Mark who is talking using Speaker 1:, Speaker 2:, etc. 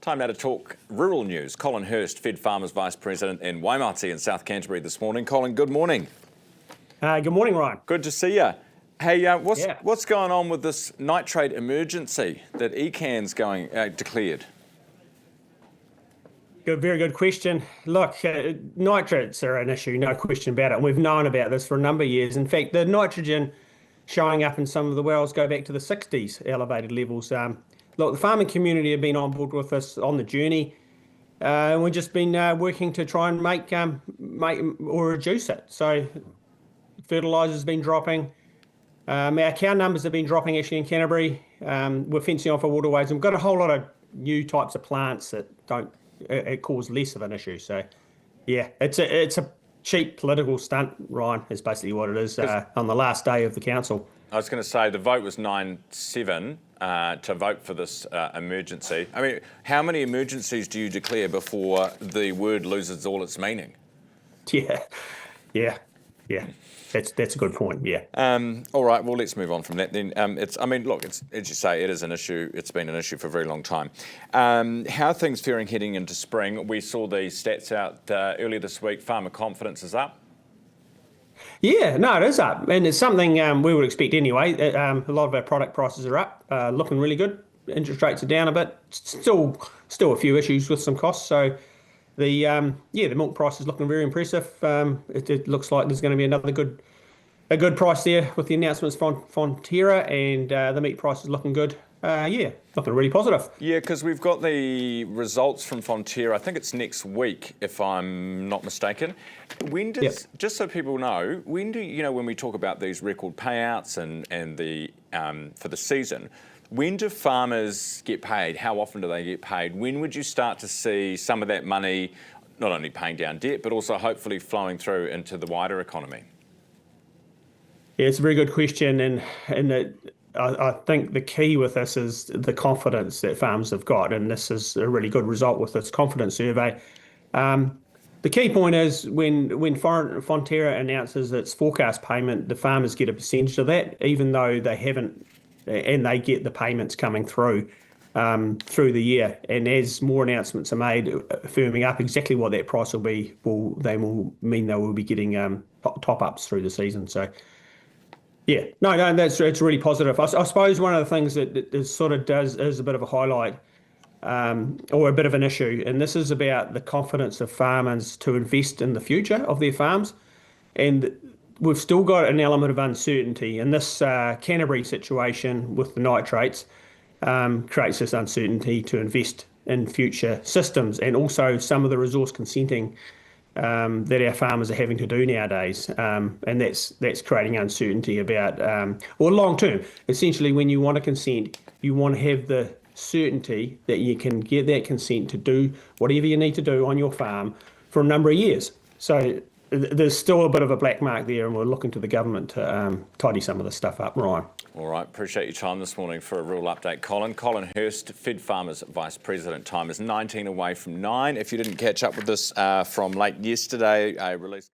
Speaker 1: Time now to talk rural news. Colin Hurst, Fed Farmers Vice President in Waimate in South Canterbury this morning. Colin, good morning.
Speaker 2: Good morning, Ryan.
Speaker 1: Good to see you. Hey, what's going on with this nitrate emergency that ECAN's declared?
Speaker 2: Very good question. Look, nitrates are an issue, no question about it. And we've known about this for a number of years. In fact, the nitrogen showing up in some of the wells go back to the 60s elevated levels. Look, the farming community have been on board with us on the journey. And we've just been working to try and make or reduce it. So fertiliser's been dropping. Our cow numbers have been dropping actually in Canterbury. We're fencing off our waterways. And we've got a whole lot of new types of plants that it cause less of an issue. So, yeah, it's a cheap political stunt, Ryan, is basically what it is on the last day of the council.
Speaker 1: I was going to say the vote was 9-7 to vote for this emergency. I mean, how many emergencies do you declare before the word loses all its meaning?
Speaker 2: Yeah. That's a good point. Yeah.
Speaker 1: All right. Well, let's move on from that then. It's as you say, it is an issue. It's been an issue for a very long time. How are things faring heading into spring? We saw the stats out earlier this week. Farmer confidence is up.
Speaker 2: Yeah, no, it is up, and it's something we would expect anyway. A lot of our product prices are up, looking really good. Interest rates are down a bit. Still a few issues with some costs. So the milk price is looking very impressive. It looks like there's going to be a good price there with the announcements from Fonterra, and the meat price is looking good. Looking really positive.
Speaker 1: Yeah, because we've got the results from Fonterra. I think it's next week, if I'm not mistaken. When does, just so people know, when we talk about these record payouts and the for the season, when do farmers get paid? How often do they get paid? When would you start to see some of that money not only paying down debt, but also hopefully flowing through into the wider economy?
Speaker 2: Yeah, it's a very good question, and I think the key with this is the confidence that farmers have got, and this is a really good result with this confidence survey. The key point is when Fonterra announces its forecast payment, the farmers get a percentage of that, even though they haven't, and they get the payments coming through the year. And as more announcements are made, firming up exactly what that price will be, they will mean they will be getting top-ups through the season. So. Yeah, no, it's really positive. I suppose one of the things that is a bit of a highlight or a bit of an issue, and this is about the confidence of farmers to invest in the future of their farms. And we've still got an element of uncertainty. And this Canterbury situation with the nitrates creates this uncertainty to invest in future systems, and also some of the resource consenting that our farmers are having to do nowadays, and that's creating uncertainty about, or long term. Essentially, when you want to consent, you want to have the certainty that you can get that consent to do whatever you need to do on your farm for a number of years. So there's still a bit of a black mark there, and we're looking to the government to tidy some of this stuff up, Ryan.
Speaker 1: All right, appreciate your time this morning for a real update, Colin. Colin Hurst, Fed Farmers Vice President. Time is 19 away from 9. If you didn't catch up with this from late yesterday, I released...